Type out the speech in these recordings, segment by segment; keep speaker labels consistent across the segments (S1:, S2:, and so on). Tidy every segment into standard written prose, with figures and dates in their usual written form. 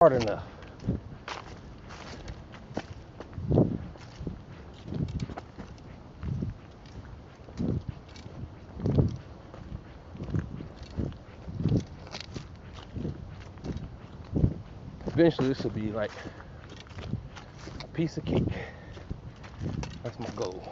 S1: hard enough. Eventually this will be like a piece of cake. That's my goal.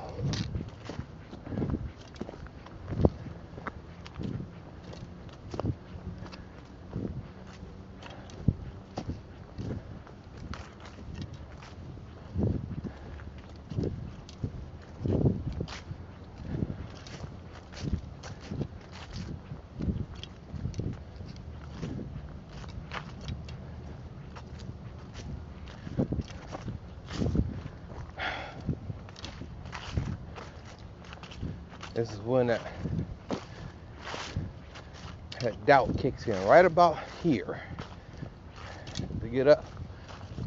S1: This is when that doubt kicks in, right about here. To get up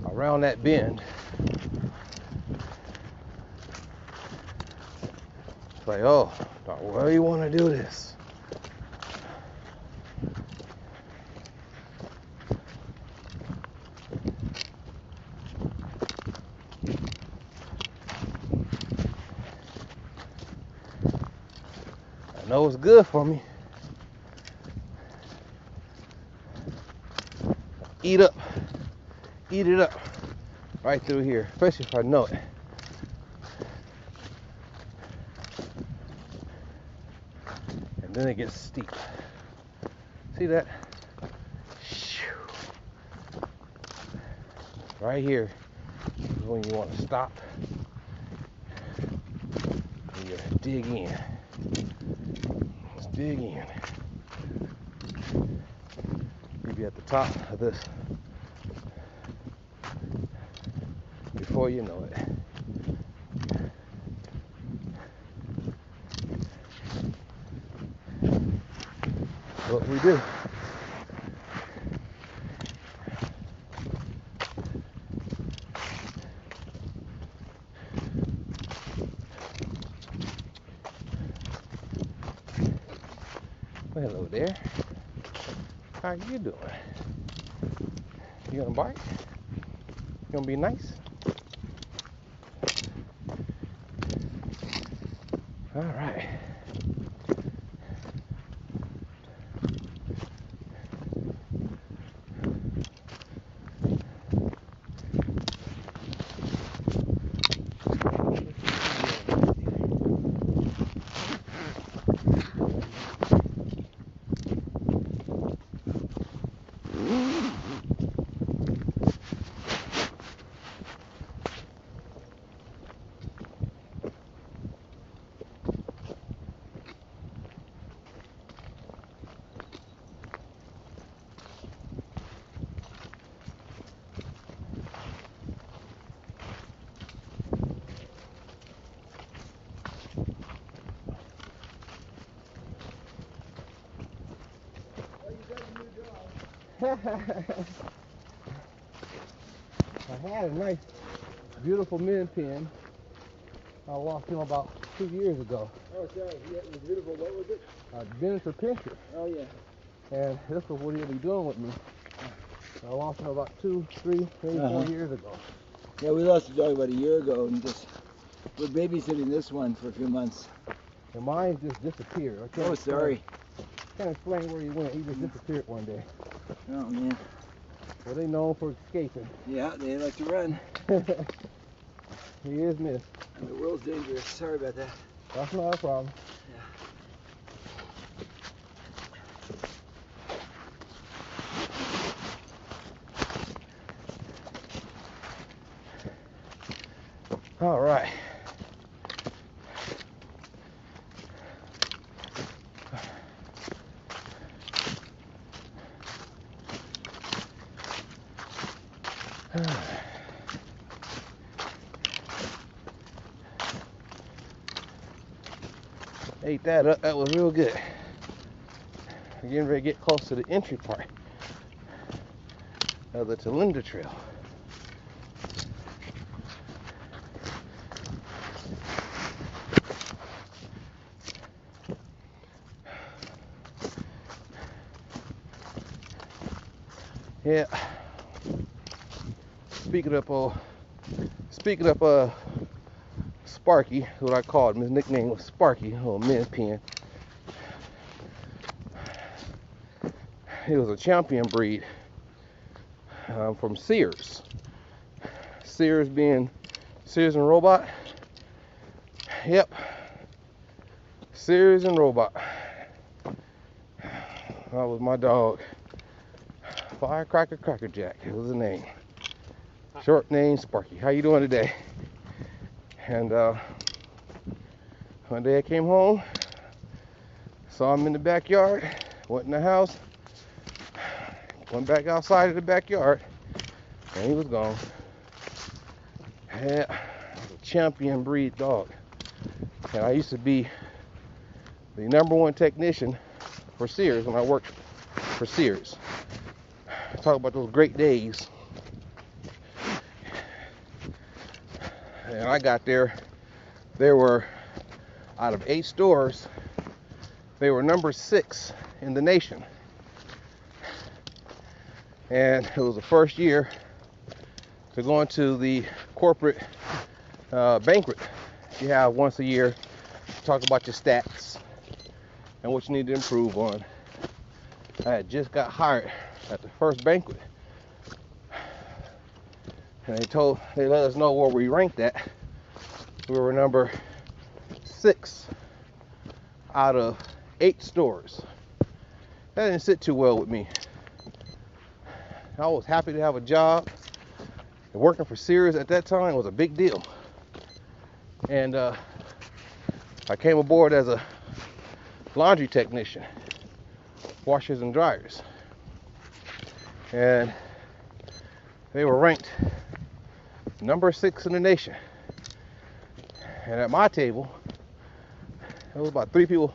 S1: around that bend, it's like, oh, where do you want to do this? I know it's good for me. Eat it up right through here, especially if I know it. And then it gets steep. See that? Right here is when you want to stop and you dig in. Just dig in. You'll be at the top of this before you know it. What we do. Well, hello there. How you doing? You gonna bite? You gonna be nice? All right. I had a nice, beautiful min pin. I lost him about 2 years ago.
S2: Oh, sorry. Yeah, it was beautiful. What was it?
S1: A miniature pinscher.
S2: Oh, yeah.
S1: And this is what he'll be doing with me. I lost him about 2, 3, maybe 4 years ago.
S2: Yeah, we lost a dog about a year ago, and we're babysitting this one for a few months.
S1: And mine just disappeared.
S2: Oh, sorry.
S1: Can't explain where he went. He just disappeared one day.
S2: Oh, man.
S1: Well, they known for escaping.
S2: Yeah, they like to run.
S1: He is missed.
S2: And the world's dangerous. Sorry about that.
S1: That's not a problem. Yeah. All right. Ate that up. That was real good. We're getting ready to get close to the entry part of the Talinda Trail. Yeah. speaking of Sparky, what I called him, his nickname was Sparky, little min pin. He was a champion breed from Sears. Sears being Sears and Robot. Yep. Sears and Robot. That was my dog. Firecracker Crackerjack. It was the name. Short name Sparky. How you doing today? And one day I came home, saw him in the backyard, went in the house, went back outside of the backyard, and he was gone. Yeah, was a champion breed dog. And I used to be the #1 technician for Sears when I worked for Sears. Talk about those great days. And I got there, there were, out of 8 stores, they were number 6 in the nation. And it was the first year to go into the corporate banquet you have once a year, talk about your stats and what you need to improve on. I had just got hired at the first banquet, and they let us know where we ranked at. We were number 6 out of 8 stores. That didn't sit too well with me. I was happy to have a job, and working for Sears at that time was a big deal. And I came aboard as a laundry technician, washers and dryers, and they were ranked number 6 in the nation. And at my table, there was about 3 people,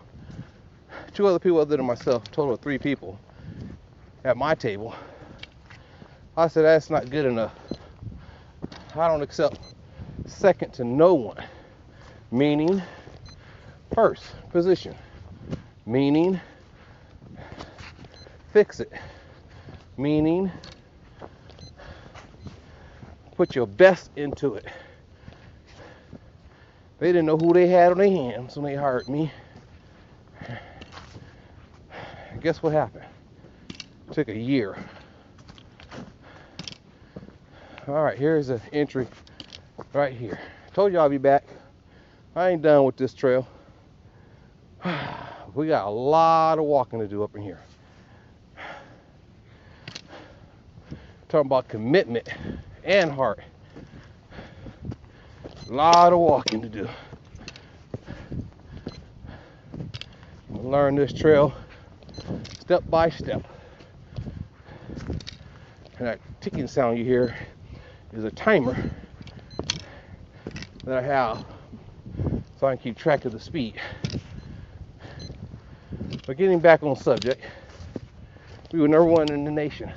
S1: 2 other people other than myself, a total of 3 people at my table. I said, that's not good enough. I don't accept second to no one. Meaning, first position. Meaning, fix it. Meaning, put your best into it. They didn't know who they had on their hands when they hired me. Guess what happened? It took a year. All right, here's an entry right here. Told you I'll be back. I ain't done with this trail. We got a lot of walking to do up in here. Talking about commitment and heart. A lot of walking to do. I'm gonna learn this trail step by step. And that ticking sound you hear is a timer that I have so I can keep track of the speed. But getting back on subject, we were #1 in the nation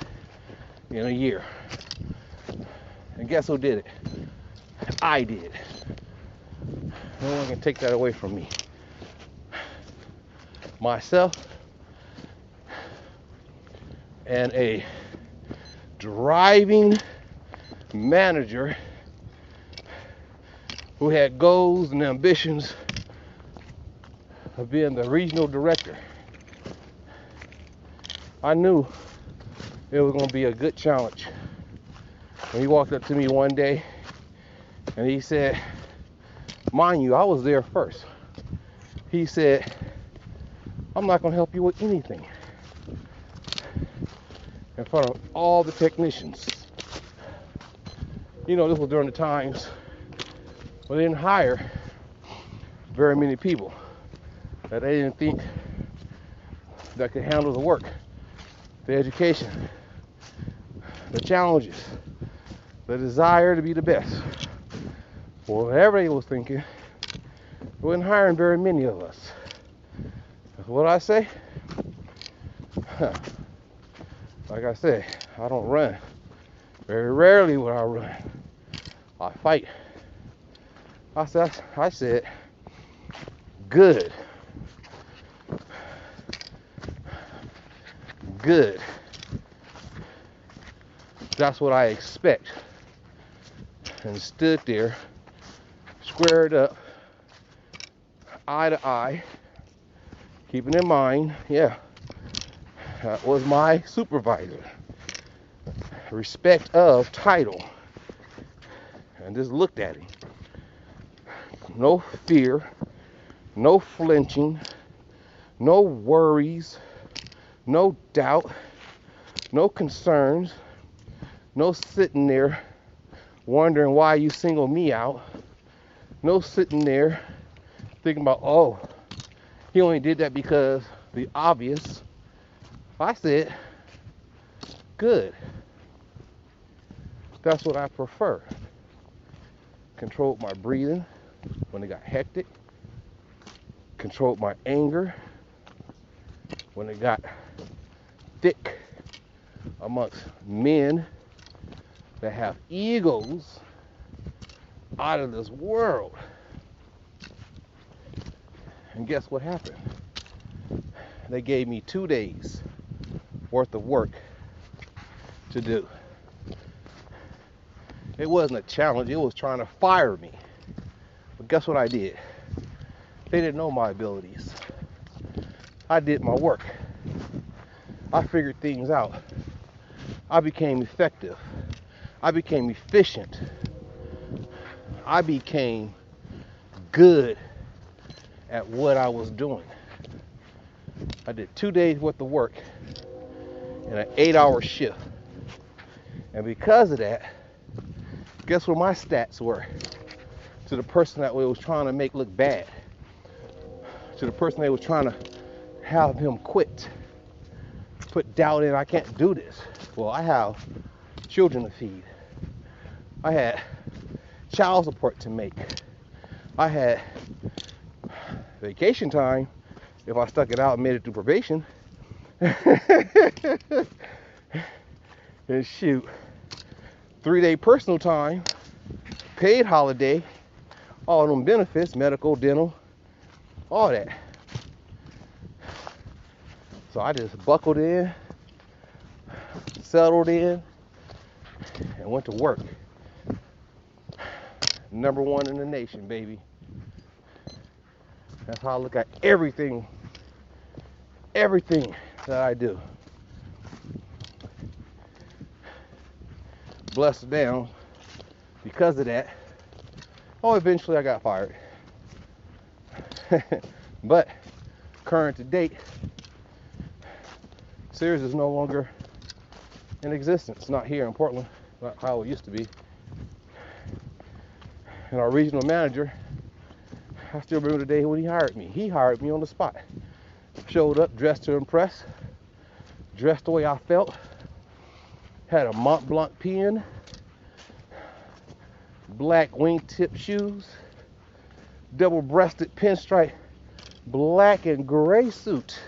S1: in a year. And guess who did it? I did. No one can take that away from me. Myself and a driving manager who had goals and ambitions of being the regional director. I knew it was going to be a good challenge. When he walked up to me one day and he said, mind you, I was there first. He said, I'm not going to help you with anything. In front of all the technicians. You know, this was during the times when they didn't hire very many people that they didn't think that could handle the work, the education, the challenges, the desire to be the best. Or whatever they was thinking, they wasn't hiring very many of us. That's what I say. Like I said, I don't run. Very rarely would I run. I fight. I said, good. Good. That's what I expect and stood there, squared up, eye to eye, keeping in mind, yeah, that was my supervisor. Respect of title. And just looked at him. No fear, no flinching, no worries, no doubt, no concerns, no sitting there wondering why you single me out, no sitting there thinking about, oh, he only did that because the obvious. I said, good. That's what I prefer. Controlled my breathing when it got hectic. Controlled my anger when it got thick amongst men that have egos out of this world. And guess what happened? They gave me 2 days worth of work to do. It wasn't a challenge, it was trying to fire me. But guess what I did? They didn't know my abilities. I did my work. I figured things out. I became effective. I became efficient. I became good at what I was doing. I did 2 days worth of work in an 8-hour shift. And because of that, guess what my stats were? To the person that we was trying to make look bad. To the person that was trying to have him quit. Put doubt in, I can't do this. Well, I have children to feed. I had child support to make. I had vacation time if I stuck it out and made it through probation. And shoot, 3-day personal time, paid holiday, all them benefits, medical, dental, all that. So I just buckled in, settled in, and went to work. Number 1 in the nation, baby. That's how I look at everything that I do. Blessed down because of that. Oh, eventually I got fired. But current to date, Sears is no longer in existence. Not here in Portland, not how it used to be. And our regional manager, I still remember the day when he hired me. He hired me on the spot. Showed up dressed to impress, dressed the way I felt, had a Mont Blanc pen, black wingtip shoes, double-breasted pinstripe black and gray suit.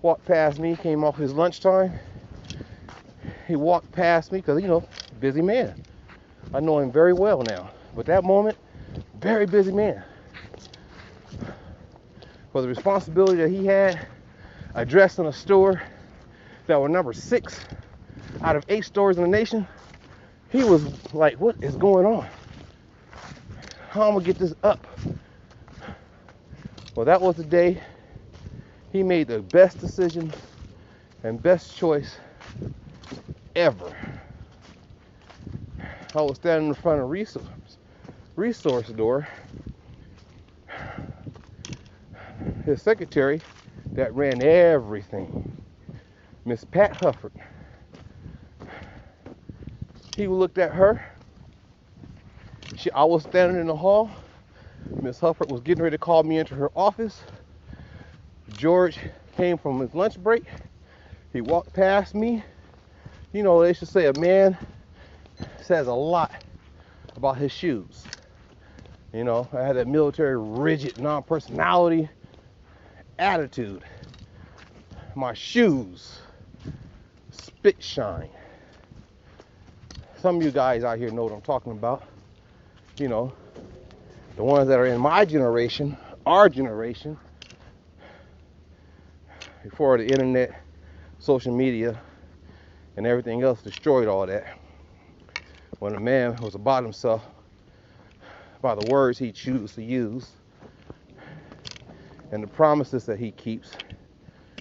S1: Walked past me, came off his lunchtime. He walked past me because, busy man. I know him very well now. But that moment, very busy man. For the responsibility that he had, addressing a store that were number 6 out of 8 stores in the nation, he was like, what is going on? How am I gonna get this up? Well, that was the day he made the best decision and best choice ever. I was standing in front of resource door. His secretary that ran everything, Miss Pat Hufford. He looked at her. I was standing in the hall. Miss Hufford was getting ready to call me into her office. George came from his lunch break. He walked past me. They should say a man says a lot about his shoes. I had that military rigid non-personality attitude. My shoes, spit shine. Some of you guys out here know what I'm talking about. The ones that are in my generation, our generation, before the internet, social media, and everything else destroyed all that. when a man was about himself by the words he chooses to use and the promises that he keeps